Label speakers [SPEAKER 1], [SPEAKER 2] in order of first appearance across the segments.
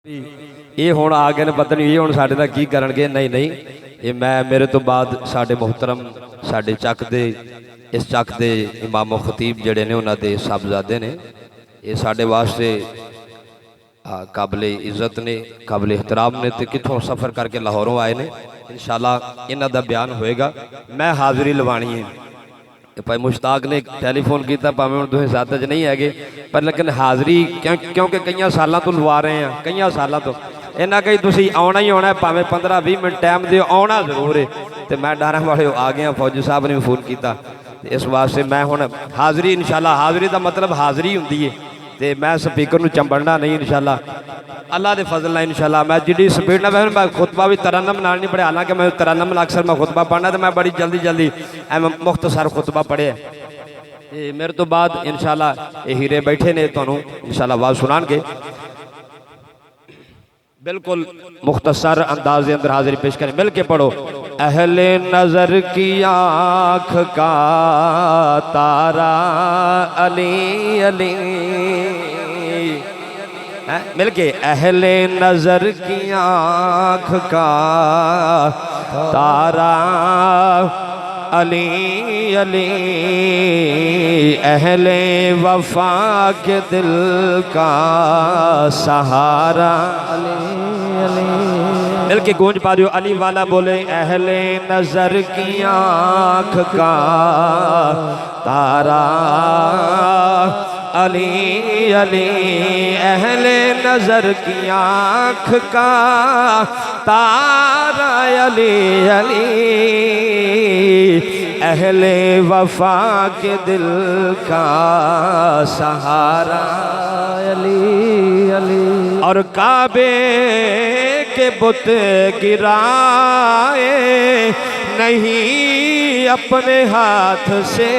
[SPEAKER 1] یہ ہوں آ گئے پتہ نہیں یہ ہوں سارے نال کی کرن گے نہیں نہیں یہ میں میرے تو بعد سارے محترم سارے چک دے اس چک دے امام و خطیب جڑے نے انہاں دے صاحبزادے نے یہ سارے واسطے قابل عزت نے قابل احترام نے تے کتھوں سفر کر کے لاہوروں آئے نے انشاءاللہ انہاں دا بیان ہوئے گا میں حاضری لوانی ہے پائی مشتاق نے ٹیلی فون کیتا پاہمیں ان دوہیں ساتھ جو نہیں ہے گے پر لیکن حاضری کیونکہ کئیاں سالاں تو لوا رہے ہیں کئیاں سالاں تو انہاں کئی تسی آونا ہی ہونا ہے پاہمیں 15-20 منٹ ٹائم دے آونا ضرور ہے تے میں ڈارہ والے آ گیا فوجی صاحب نے فون کیتا اس واسطے میں ہونا حاضری انشاءاللہ حاضری دا مطلب حاضری ہوندی ہے تے میں سپیکر نو چمبڑنا نہیں انشاءاللہ اللہ دے فضل نہ انشاءاللہ میں جڑی سپیڈ نہ میں خطبہ بھی ترنم نال نہیں پڑھے حالانکہ میں ترنم نال اکثر میں خطبہ پڑھنا تو میں بڑی جلدی مختصر خطبہ پڑھے میرے تو بعد انشاءاللہ یہ ہیرے بیٹھے نے تو انشاءاللہ آواز سنان کے بالکل مختصر انداز اندر حاضری پیش کریں مل کے پڑھو اہل نظر کی آنکھ کا تارا علی علی مل کے اہل نظر کی آنکھ کا تارا علی علی اہل وفا کے دل کا سہارا علی علی مل کے گونج پا دیو علی والا بولے اہل نظر کی آنکھ کا تارا علی علی اہل نظر کی آنکھ کا تارا علی علی اہل وفا کے دل کا سہارا علی علی اور کعبے کے بت گرائے نہیں اپنے ہاتھ سے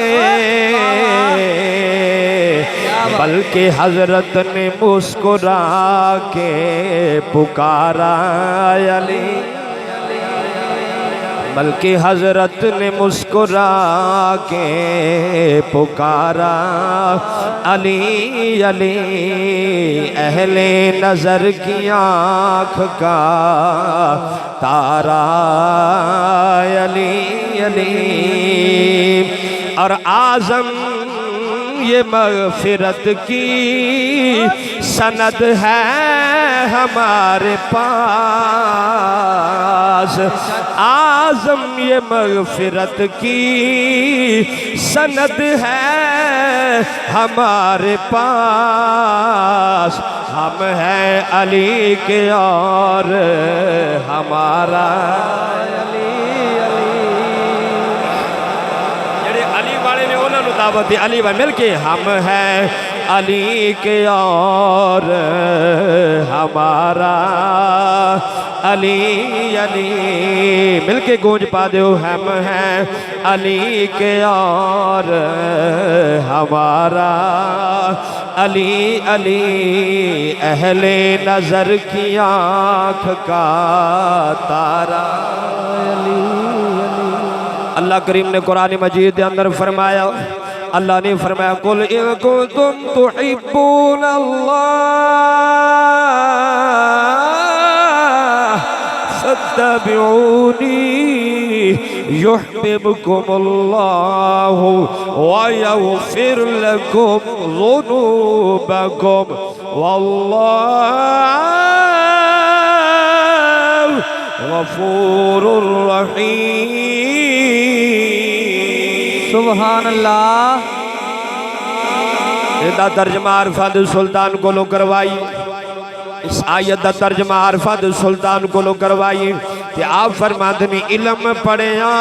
[SPEAKER 1] بلکہ حضرت نے مسکرا کے پکارا علی بلکہ حضرت نے مسکرا کے پکارا علی علی اہل نظر کی آنکھ کا تارا علی علی اور اعظم یہ مغفرت کی سند ہے ہمارے پاس اعظم یہ مغفرت کی سند ہے ہمارے پاس ہم ہیں علی کے اور ہمارا دعوت علی بھائی مل کے ہم ہیں علی کے اور ہمارا علی علی مل کے گونج پا دیو ہم ہیں علی کے اور ہمارا علی علی اہل نظر کی آنکھ کا تارا علی اللہ کریم نے قرآن مجید کے اندر فرمایا اللہ نے فرمایا قل ان کنتم تحبون اللہ فاتبعونی یحببکم اللہ ویغفر لکم ذنوبکم واللہ غفور الرحیم سبحان اللہ یہ ترجمہ عرفات سلطان کو لو کروائی اس آیت دا ترجمہ عرفات سلطان کو لو کروائی کہ آپ فرمادنی علم پڑھیا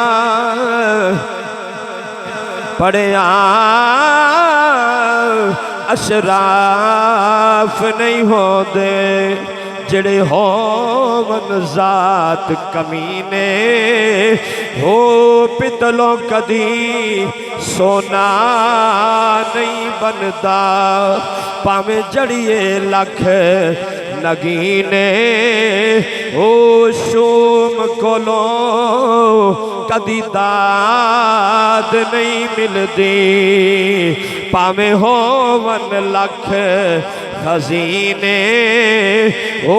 [SPEAKER 1] اشراف نہیں ہو دے جڑے ہون ذات کمینے ہو پتلوں کدی سونا نہیں بندا پاویں جڑیے لکھ نگینے ہو شوم کولوں کدی داد نہیں ملدی پاویں ہون لکھ خزینے او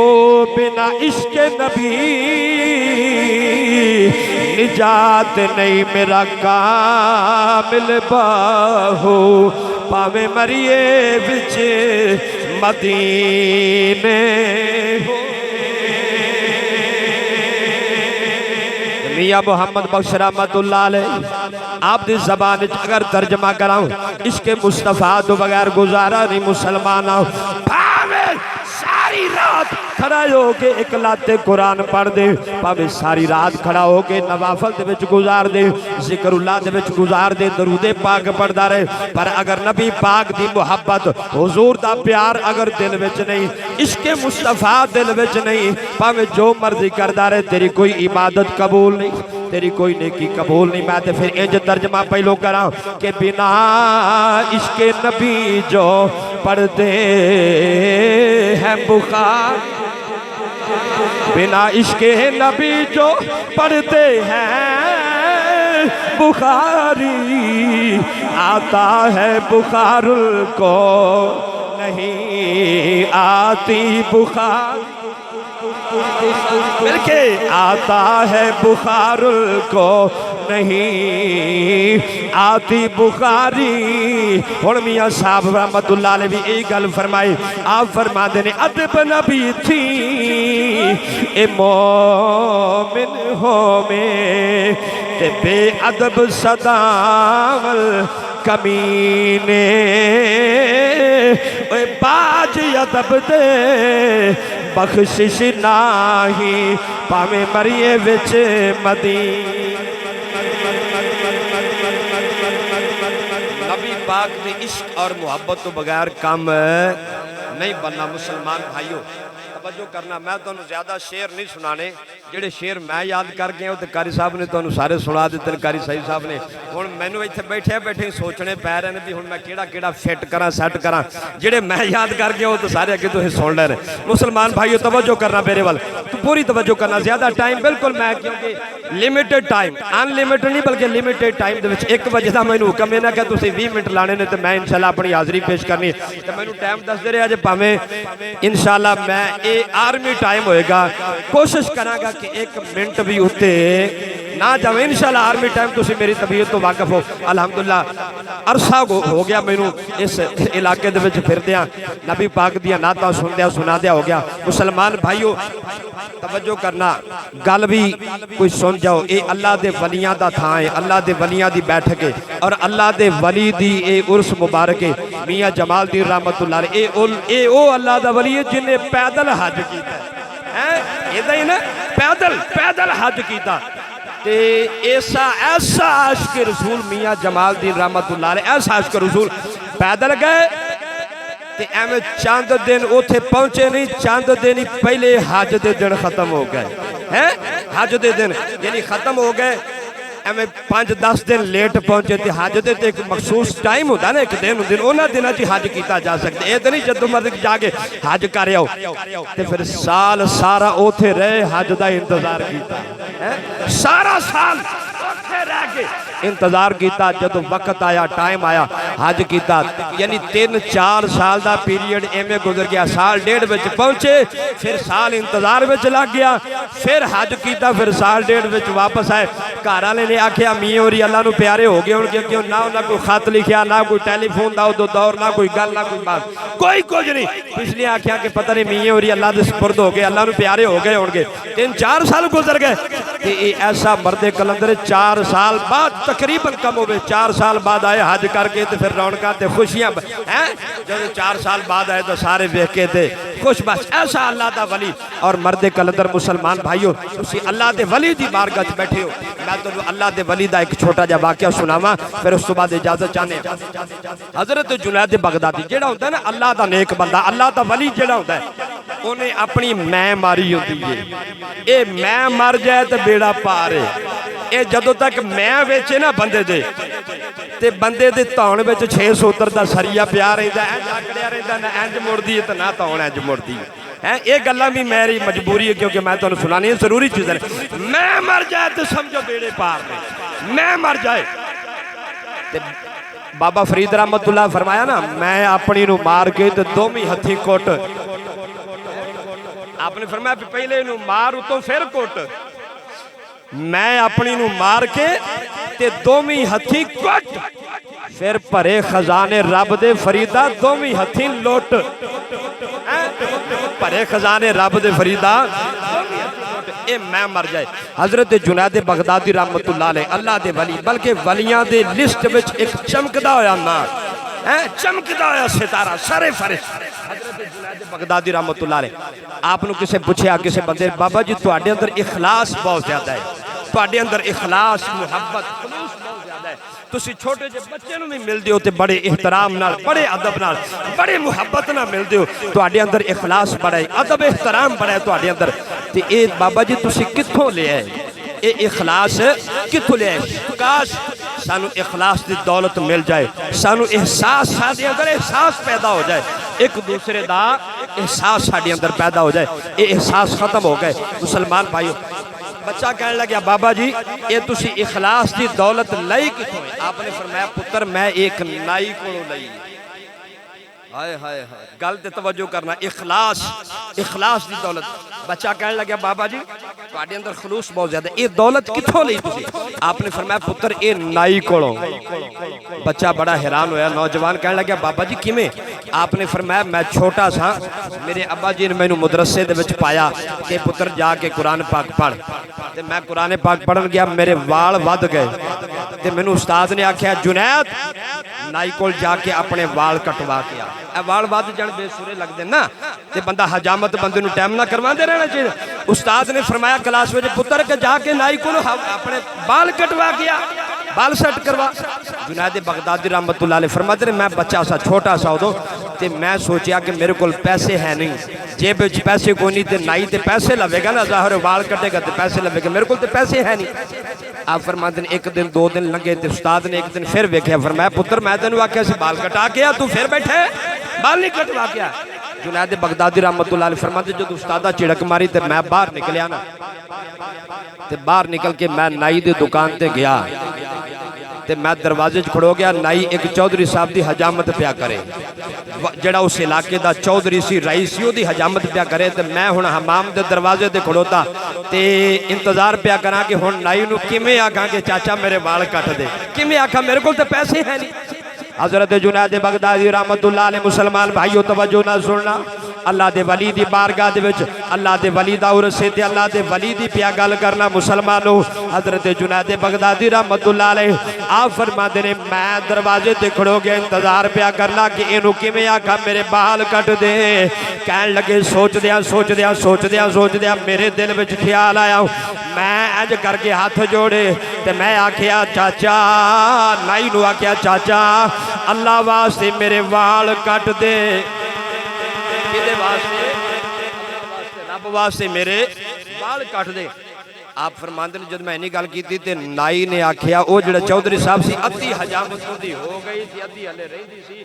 [SPEAKER 1] بنا عشق نبی نجات نہیں میرا کامل باہو پاوے مریے بچ مدینے میاں محمد بخش رحمت اللہ علیہ آپ دی زبان اگر ترجمہ کراؤں عشق مصطفیٰ تو بغیر گزارا نہیں مسلمان آؤ پاوے ساری رات کھڑا ہو کے اکلات قرآن پڑھ دے پاوے ساری رات کھڑا ہو کے نوافل دے وچ گزار دے ذکر اللہ دے وچ گزار دے درود پاک پڑھدا رہے پر اگر نبی پاک دی محبت حضور دا پیار اگر دل وچ نہیں عشق مصطفیٰ دل وچ نہیں پاوے جو مرضی کردا رہے تیری کوئی عبادت قبول نہیں تیری کوئی نیکی قبول نہیں میں تے پھر انج ترجمہ پہلو کراں کہ بنا عشق نبی جو پڑھتے ہیں بخار بنا عشق نبی جو پڑھتے ہیں بخاری آتا ہے بخار کو نہیں آتی بخار بلکہ آتا ہے بخار کو نہیں آتی بخاری اور میاں صاحب رحمت اللہ علیہ بھی ایک گل فرمائی آپ فرما دینے ادب نبی تھی اے مومن ہو میں تے بے ادب صداول کمینے اے باج ادب دے بخشش ناہی پاوے مریے وچ مدین نبی پاک دے عشق اور محبت تو بغیر کام نہیں بننا مسلمان بھائیو توجہ کرنا میں تو زیادہ شعر نہیں سنانے جڑے شعر میں یاد کر گیا تو قاری صاحب نے تو سارے سنا دیتے قاری صاحب صاحب نے ہن مینوں ایتھے بیٹھے سوچنے پے رہے ہیں بھی ہن میں کیڑا فٹ کراں سیٹ کراں جڑے میں یاد کر گیا تو سارے اگے تو سن لے رہے مسلمان بھائیو توجہ کرنا میرے وال پوری توجہ کرنا زیادہ ٹائم بالکل میں کیونکہ لمیٹڈ ٹائم ان لمیٹڈ نہیں بلکہ لمیٹڈ ٹائم دے وچ 1 بجے دا مینوں حکم ہے نا کہ تسی 20 منٹ لانے نے تے میں انشاءاللہ اپنی حاضری پیش کرنی تے مینوں ٹائم دس دے رہے اج پاویں انشاءاللہ میں اے آرمی ٹائم ہوئے گا کوشش کراں گا کہ 1 منٹ بھی ہوتے نہ جاویں انشاءاللہ آرمی ٹائم تسی میری طبیعت تو واقف ہو الحمدللہ عرصہ ہو گیا مینوں اس علاقے دے وچ پھردیاں نبی پاک دیاں نعتاں سنا دیا ہو گیا مسلمان بھائیو توجہ کرنا گل بھی کوئی سن جاؤ اے اللہ دے ولیاں دا تھا ہے اللہ دے ولیاں دی بیٹھک ہے اور اللہ دے ولی دی اے عرس مبارک ہے میاں جمال الدین رحمت اللہ علیہ اے او اللہ دا ولی ہے جن نے پیدل حج کیتا ہے ایدہ ہی نا پیدل حج کیتا تے ایسا عاشق رسول میاں جمال الدین رحمت اللہ علیہ ایسا عاشق رسول پیدل گئے تے ایمیں چاند دن اوتھے پہنچے نہیں چاند دن ہی پہلے حج دے دن ختم ہو گئے حج دے دن یعنی ختم ہو گئے ایمیں 5-10 دن لیٹ پہنچے تھے حج دے تے ایک مخصوص ٹائم ہوتا نا ایک دن اونا دنہ جی حج کیتا جا سکتے اے نہیں جدو مرد جا کے حج کر رہے ہو تے پھر سال سارا اوتھے رہے حج دا انتظار کیتا سارا سال اوتھے رہ کے انتظار کیتا جدو وقت آیا ٹائم آیا حج کیتا یعنی 3-4 سال دا پیریڈ ایمیں گزر گیا سال 1.5 وچ پہنچے پھر سال انتظار وچ لگ گیا پھر حج کیتا پھر سال 1.5 وچ واپس آئے کارالے نے آکھیا میاں اور اللہ نو پیارے ہو گئے ان کے کیوں نہ کوئی خط لکھیا نہ کوئی ٹیلی فون دا دور نہ کوئی گل نہ کوئی بات کوئی کچھ نہیں اس لیے آکھیا کہ پتہ نہیں میاں اور اللہ دے سپرد ہو گئے اللہ نو پیارے ہو گئے ہون گے 3-4 سال گزر گئے کہ ایسا مرد کلندر 4 سال بعد تقریباً کم ہوئے 4 سال بعد آئے حج کر کے تو پھر رونقاں تے خوشیاں جب 4 سال بعد آئے تو سارے بیٹھ کے تھے خوش بس ایسا اللہ دا ولی اور مرد کلندر مسلمان بھائیو اسی اللہ دے ولی دی بارگاہ بیٹھے ہو میں تو اللہ دے ولی دا ایک چھوٹا جا واقعہ سناواں پھر اس تو بعد اجازت چاہنے حضرت جنید بغدادی جیڑا ہوتا ہے نا اللہ دا نیک بندہ اللہ دا ولی جیڑا ہوتا ہے انہیں اپنی میں ماری ہوتی ہے اے میں مر جائے تو بیڑا پارے اے جدو تک میں ویچے نا بندے دے تے بندے دے تاؤن ویچے 6 سوتر دا سریا پیار رہی دا اینج آکڑیا رہی دا نہ اینج مڑ دی تو نہ تاؤن اینج مڑ دی ایک اللہ بھی میری مجبوری ہے کیونکہ میں تو انہوں سنانی ہے ضروری چیز ہے میں مر جائے تو سمجھو بیڑے پار دے میں مر جائے بابا فرید رحمت اللہ فرمایا نا میں اپنی نو مار کے تو دومی ہتھی کوٹ آپ نے فرمایا پہلے نو مار تو پھر کوٹ میں اپنی نو مار کے تے دومی ہتھی کوٹ پھر پرے خزانے رب دے فریدہ دومی ہتھی لوٹ پرے خزانے رب دے فریدہ اے میں مر جائے حضرت جنید بغدادی رحمت اللہ علیہ اللہ دے ولی بلکہ ولیاں دے لسٹ وچ ایک چمکدا ہویا نا چمکدا ہویا ستارہ سارے فرش حضرت جنید بغدادی رحمت اللہ علیہ آپ نو کسے پوچھیا کسے بندے بابا جی تواڈے اندر اخلاص بہت زیادہ ہے تواڈے اندر اخلاص محبت خلوص بہت زیادہ ہے تسی چھوٹے جے بچے نو بھی مل دیو تے بڑے احترام نال بڑے ادب نال بڑے محبت نال مل دیو تواڈے اندر اخلاص بڑا ہے ادب احترام بڑا ہے تواڈے اندر تے اے بابا جی تسی کتھوں لے آئے اے اخلاص کتھوں لے آئے کاش سانو اخلاص دی دولت مل جائے سانو احساس ساڈے اندر احساس پیدا ہو جائے ایک دوسرے دا احساس ساڈے اندر پیدا ہو جائے اے احساس ختم ہو گئے مسلمان بھائیو بچہ کہنے لگیا بابا جی اے تسی اخلاص دی دولت لئی کتھوں ہے آپ نے فرمایا پتر میں ایک نائی کو لئی ہائے ہائے ہائے گل تے توجہ کرنا اخلاص دی دولت بچہ کہنے لگیا بابا جی تواڈے اندر خلوص بہت زیادہ اے دولت کتھوں لئی تسی آپ نے فرمایا پتر اے نائی کولوں بچہ بڑا حیران ہویا نوجوان کہنے لگیا بابا جی کیویں آپ نے فرمایا میں چھوٹا سا میرے ابا جی نے مینوں مدرسے دے وچ پایا کہ پتر جا کے قرآن پاک پڑھ تے میں قرآن پاک پڑھن گیا میرے وال ود گئے تے مینوں استاد نے آکھیا جنید نائی کول جا کے اپنے وال کٹوا کے آ وال ود جان بے سورے لگ دے نا تے بندہ حجامت بندے نو ٹائم نہ کرواندے رہنا چاہیے استاد نے فرمایا کلاس وچ پتر کہ جا کے نائی کول اپنے بال کٹوا کے آ بال سیٹ کروا جنید بغدادی رحمت اللہ علیہ فرماتے ہیں میں بچہ سا چھوٹا سا ہو تے میں سوچیا کہ میرے کول پیسے ہیں نہیں جیب وچ پیسے کوئی نہیں تے نائی تے پیسے لوے گا نا ظاہر وال کٹے گا تے پیسے لوے گا میرے کول تے پیسے ہیں نہیں آپ فرماتے ہیں ایک دن دو دن لگے تے استاد نے ایک دن پھر ویکھیا فرمایا پتر میں تینوں آکھیا سی بال کٹا کے آ تو پھر بیٹھے بال نہیں کٹوا کے آ جنید بغدادی رحمت اللہ علیہ فرماتے ہیں جب استادہ چڑک ماری تے میں باہر نکلیا نا تے باہر نکل کے میں نائی دی دکان تے گیا تے میں دروازے کھڑو گیا نائی ایک چودھری صاحب دی حجامت پیا کرے جڑا اس علاقے دا چودھری سی رئیسیوں دی حجامت پیا کرے تے میں ہن حمام دے دروازے تے کھڑوتا تے انتظار پیا کراں کہ ہن نائی نو کیویں آکھاں کہ چاچا میرے وال کٹ دے کیویں آکھاں میرے کول تے پیسے ہیں نہیں حضرت جنید بغدادی رحمت اللہ علیہ مسلمان بھائیو توجہ نہ سننا اللہ دے ولی دی بارگاہ دے وچ اللہ دے ولی دا عرصے تے اللہ دے ولی دی پیا گل کرنا مسلمانوں حضرت جنید بغدادی رحمت اللہ علیہ آپ فرماتے نے میں دروازے تے کھڑو گیا انتظار پیا کرنا کہ اینو کیویں آکھاں میرے بال کٹ دے کہن لگے سوچ دیاں میرے دل وچ خیال آیا میں انج کر کے ہاتھ جوڑے تے میں آکھیا چاچا نائی نو آکھیا چاچا اللہ واسطے میرے وال کٹ دے کدے واسطے رب واسطے میرے وال کٹ دے آپ فرماندے نے جب میں نہیں گل کیتی تے نائی نے آکھیا او جڑا چودھری صاحب سی ادھی حجامت دی ہو گئی سی ادھی ہلے رہندی سی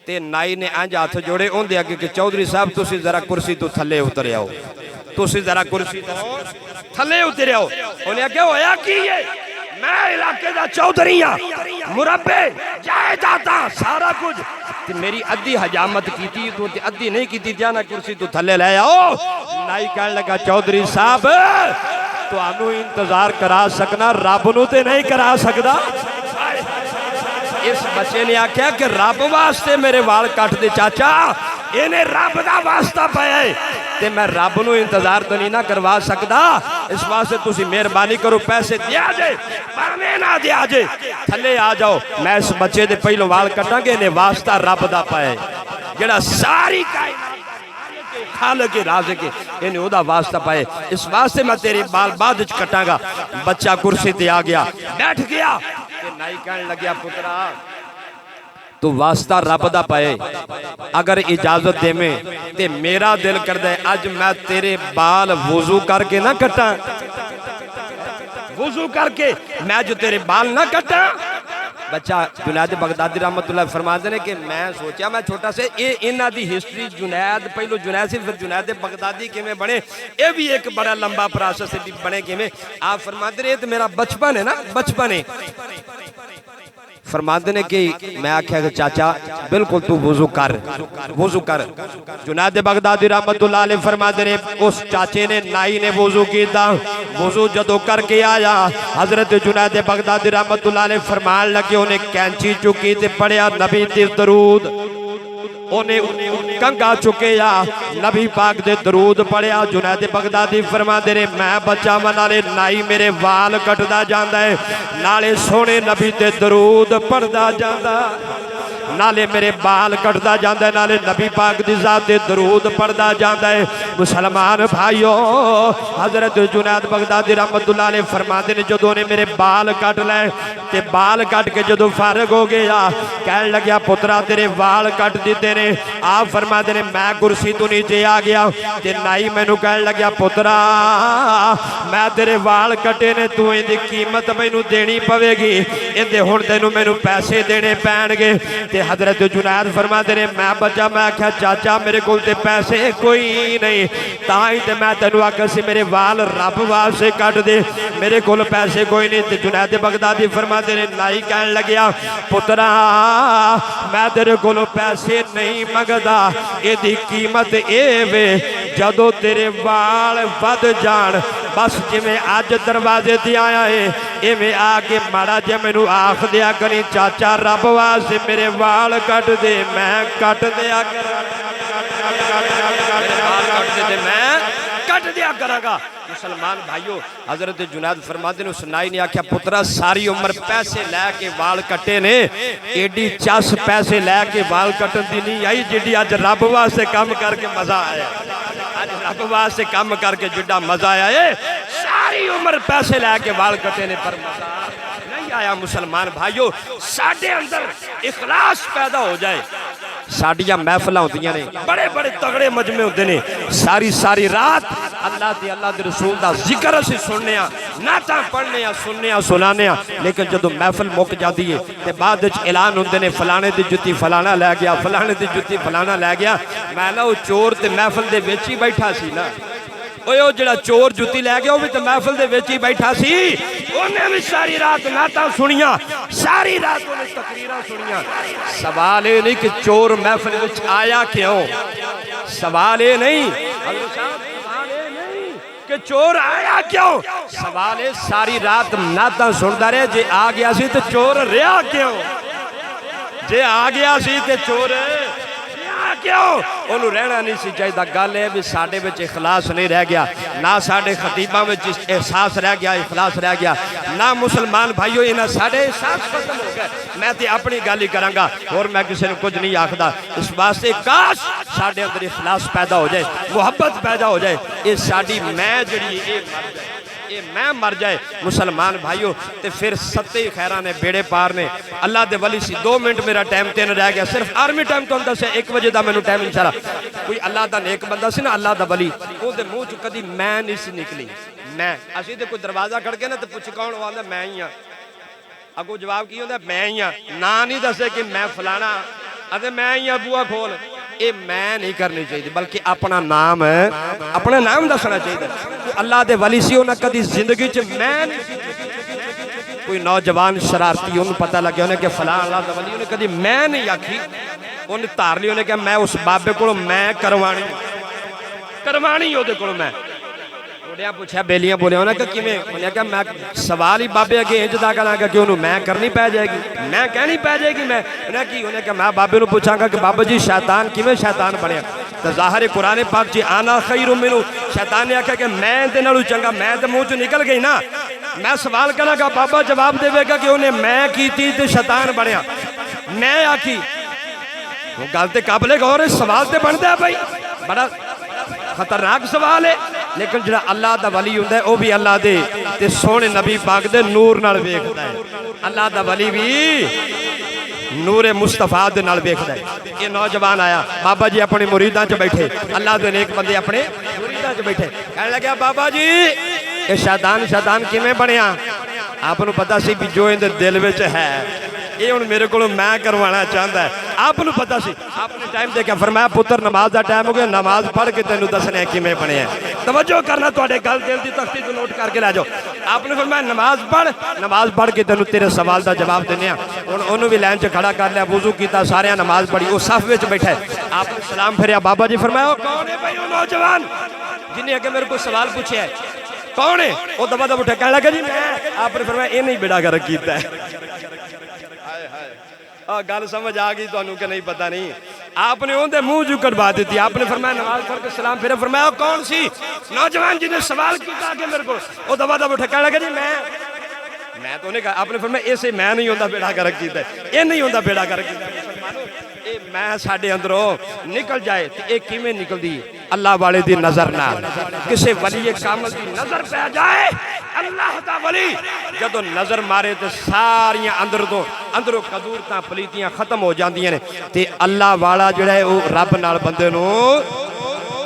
[SPEAKER 1] تے نائی نے انج ہاتھ جوڑے اون دے اگے کہ چودھری صاحب تسی ذرا کرسی تو تھلے اتر آؤ تسی ذرا کرسی تو تھلے اتر آؤ انہیں کہا ہویا کی ہے میں علاقے دا چودھری ہاں مربے جائیداداں سارا کچھ میری ادھی حجامت کیتی تو ادھی نہیں کیتی جانا کرسی تو تھلے لے آؤ نائی کہنے لگا چودھری صاحب تو انو انتظار کرا سکنا رب نو تے نہیں کرا سکدا اس بچے نے آکھیا کہ رب واسطے میرے وال کٹ دے چاچا انہیں رب دا واسطہ پائے تے میں رب نو انتظار تو نہیں نہ کروا سکدا اس واسطے تسی مہربانی کرو پیسے دیا جائے پرنے نہ دیا جائے تھلے آ جاؤ میں اس بچے دے پہلو وال کٹاں گے انہیں واسطہ رب دا پائے جڑا ساری خالق رازق انہیں او دا واسطہ پائے اس واسطے میں تیرے بال بعد کٹاں گا بچہ کرسی تے آ گیا بیٹھ گیا کہ نائی کہنے لگیا پترا تو واسطہ رب دا پائے اگر اجازت دے میں تے میرا دل کر دے آج میں تیرے بال وضو کر کے نہ کٹاں وضو کر کے میں جو تیرے بال نہ کٹاں بچہ جنید بغدادی رحمت اللہ فرماتے ہیں کہ میں سوچیا میں چھوٹا سے انہاں دی ہسٹری جنید پہلو جنید سے پھر جنید بغدادی کے میں بنے یہ بھی ایک بڑا لمبا پروسیس ہے بنے کے میں آپ فرماتے ہیں تو میرا بچپن ہے نا بچپن ہے فرماتے نے کہ میں آکھیا کہ چاچا بالکل تو وضو کر جنید بغدادی رحمت اللہ علیہ فرماتے نے اس چاچے نے نائی نے وضو کیتا وضو جدو کر کے آیا حضرت جنید بغدادی رحمت اللہ علیہ فرمان لگے انہیں کینچی چکی تے پڑھیا نبی تے درود انہیں کنگا چکے یا نبی پاک دے درود پڑھیا جنید بغدادی فرما دے رہے میں بچہ منالے نائی میرے وال کٹدا جاندہ ہے نالے سونے نبی تے درود پڑھدا جاندہ نالے میرے بال کٹدا جاندہ ہے نالے نبی پاک دی ذات درود پڑھدا جاندہ ہے مسلمان بھائیو حضرت جنید بغدادی رحمت اللہ علیہ فرماتے نے جدو نے میرے بال کٹ لائے تے بال کٹ کے جدو فارغ ہو گیا کہنے لگیا پترا تیرے وال کٹ دیتے نے آپ فرماتے نے میں کرسی تو نیچے آ گیا تے نائی میں نو کہنے لگیا پترا میں تیرے وال کٹے نے تو ان دی قیمت میں نو دینی پوے گی ان دے ہون دے نو میں نو پیسے دینے پین گے تے حضرت جنید فرماتے نے میں بچہ میں کہا چاچا میرے کول تے پیسے کوئی نہیں تاہی تے میں تینو آکھا سی میرے وال رب واسے کٹ دے میرے کول پیسے کوئی نہیں تے جنید بغدادی فرماتے نے نائی کہنے لگیا پترا میں تیرے کولو پیسے نہیں مگدا اے دی قیمت اے وے جدو تیرے وال ود جان بس جی میں آج دروازے دی آیا ہے اے میں آگے مارا جی میں نو آخ دیا کری چاچا رب واسے میرے وال کٹ دے میں کٹ دیا کرا مسلمان بھائیو حضرت جنید فرماتے نے اس نائی نے آکھیا پترا ساری عمر پیسے لے کے وال کٹے نے ایڈی چاس پیسے لے کے وال کٹن دی نہیں آئی جیڈی آج رب واسے کام کر کے مزہ آیا آج رب واسے کام کر کے جڈا مزہ آیا ہے ساری عمر پیسے لے کے وال کٹے نے پر مزہ نہیں آیا مسلمان بھائیو ساڑھے اندر اخلاص پیدا ہو جائے ساڑھیاں محفلہ ہوتی ہیں بڑے بڑے تگڑے مجمع ہوتے ہیں ساری رات اللہ دے رسول دا ذکر اسی سننے نعتاں پڑھنے سننے سنانے لیکن جدو محفل مک جاتی ہے تے بعد اعلان ہوندے نے فلانے دی جتی فلانا لے گیا فلانے دی جتی فلانا لے گیا میں نا وہ چور تے محفل دے وچ ہی بیٹھا سی نا وہ جڑا چور جتی لے گیا وہ بھی تے محفل دے وچ ہی بیٹھا سی انہیں بھی ساری رات نعتاں سنیاں ساری رات انہیں تقریراں سنیاں سوال یہ نہیں کہ چور محفل وچ آیا کیوں سوال یہ نہیں کہ چور آیا کیوں سوال ہے ساری رات نعتاں سندا رہے جے آ گیا سی تے چور رہیا کیوں جے آ گیا سی تے چور رہیا کیوں انہوں رہنا نہیں سی چاہیے گل ہے بھی ساڑھے بچ اخلاص نہیں رہ گیا نہ ساڑھے خطیبہ میں احساس رہ گیا اخلاص رہ گیا نہ مسلمان بھائیو انہاں ساڑھے احساس ختم ہو گئے میں تے اپنی گالی کرانگا اور میں کسی نے کچھ نہیں آکھدا اس واسطے کاش ساڑھے اندر اخلاص پیدا ہو جائے محبت پیدا ہو جائے یہ ساڑھی میں جڑی یہ میں مر جائے مسلمان بھائیو تے پھر ستے خیرہ نے بیڑے پار نے اللہ دے ولی سی 2 منٹ میرا ٹائم تین رہ گیا صرف آرمی ٹائم تو اندر سے 1 بجے دا میں نو ٹائم انشاءاللہ کوئی اللہ دا نیک بندہ سی نا اللہ دا ولی وہ دے منہ چو کدی میں نہیں سی نکلی میں اسی دے کوئی دروازہ کھڑ کے نا تے پوچھ کون ہوا میں ہی ہاں اگو جواب کی ہوتا میں ہی ہاں نا نہیں دسے کہ میں فلانا اتے میں ہی ہاں بوا کھول اے میں نہیں کرنی چاہیے بلکہ اپنا نام ہے اپنا نام دسنا چاہیے اللہ دے ولی سی ہونا کدی زندگی چ میں نہیں کوئی نوجوان شرارتی انہوں پتہ لگیا انہیں کہ فلاں اللہ دے ولی انہیں کدی میں نہیں آکھی انہیں تار لی انہیں کہ میں اس بابے کو میں کروانی ہو دے کو میں انہیں پوچھا بیلیاں بولے انہیں کہ کیویں انہیں کہ میں سوال ہی بابے اگے انج دا کراں گا کہ انہوں میں کرنی پہ جائے گی میں کہنی پہ جائے گی میں انہیں کہ میں بابے نو پوچھاں گا کہ بابا جی شیطان کیویں شیطان بنیا تو ظاہر قرآن پاک جی آنا خیر منو شیطان نے آکھا کہ میں دے نالو چنگا میں تے منہ چ نکل گئی نا میں سوال کراں گا بابا جواب دے گا کہ انہیں میں کیتی تے شیطان بنیا میں آکھی وہ گل تے قابل غور ہے سوال تے بندا ہے بھائی بڑا خطرناک سوال ہے لیکن جڑا اللہ دا ولی ہوندا ہے او بھی اللہ دے تے سونے نبی پاک دے نور نال ویکھدا ہے اللہ دا ولی بھی نور مصطفیٰ دے نال ویکھدا ہے یہ نوجوان آیا بابا جی اپنے مریداں چ بیٹھے اللہ دے نیک بندے اپنے مریداں چ بیٹھے کہنے لگا بابا جی یہ شیطان کیویں بنیا آپ نو پتہ سی بھی جو اندر دل وچ ہے یہ ہن میرے کولوں میں کروانا چاہندا ہے آپ نو پتہ سی آپ نے ٹائم دے کے فرمایا پتر نماز دا ٹائم ہو گیا نماز پڑھ کے تینوں دسنا ہے کیویں بنیا توجہ کرنا تواڈے گل دل دی تختی تو نوٹ کر کے لے جاؤ آپ نے فرمایا نماز پڑھ کے تینوں تیرے سوال دا جواب دینے ہیں. انہوں بھی لائن چ کھڑا کر لیا, وضو کیتا, سارے نماز پڑھی, وہ صف وچ بیٹھا ہے. آپ نے سلام پھریا, بابا جی فرمایا کون ہے بھائی وہ نوجوان جن نے اگے میرے کو سوال پوچھا ہے, کون ہے؟ وہ دبا دب اٹھا کہنے لگا جی میں. آپ نے فرمایا یہ نہیں بیڑا گرک کیتا ہے. گل سمجھ آ گئی تانوں کہ نہیں پتہ نہیں. آپ نے اون دے منہ جو کٹوا دیتی. آپ نے فرمایا نماز پڑھ کے سلام پھر فرمایا کون سی نوجوان جن نے سوال کیتا کہ میرے کو, وہ دبا دب اٹھا کہنے لگا جی میں تو نہیں کہا. آپ نے فرمایا اسے میں نہیں ہوندا بیڑا گرک کیتا ہے, یہ نہیں ہوندا بیڑا گرک کیتا ہے. اے میں ساڈے اندروں نکل جائے تے اے کیویں نکلدی؟ اللہ والے دی نظر نال. کسے ولی کامل دی نظر پہ جائے, اللہ دا ولی جدو نظر مارے تے ساریاں اندروں قدورتاں پلیتیاں ختم ہو جاندیاں نے, تے اللہ والا جڑا ہے وہ رب نال بندے نو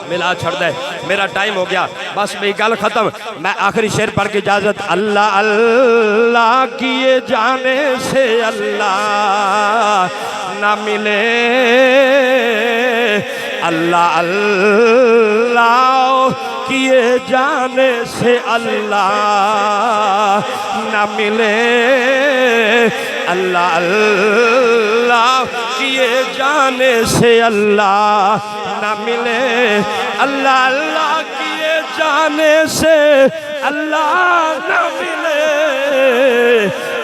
[SPEAKER 1] ملا چھڑ دے. میرا ٹائم ہو گیا, بس میری گل ختم. میں آخری شعر پڑھ کے اجازت. اللہ اللہ کیے جانے سے اللہ نہ ملے, اللہ اللہ کیے جانے سے اللہ نہ ملے, اللہ اللہ کیے جانے سے اللہ نہ ملے, اللہ اللہ کیے جانے سے اللہ نہ ملے.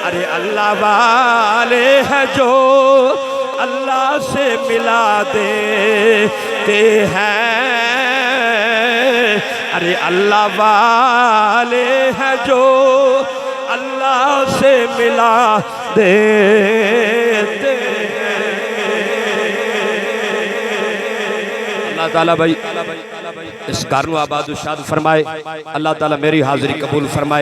[SPEAKER 1] ارے اللہ والے ہیں جو اللہ سے ملا دیتے ہیں, ارے اللہ والے ہیں جو اللہ سے ملا دیتے ہیں. اللہ تعالیٰ بھائی اس گھر نو آباد و شاد فرمائے. اللہ تعالیٰ میری حاضری قبول فرمائے.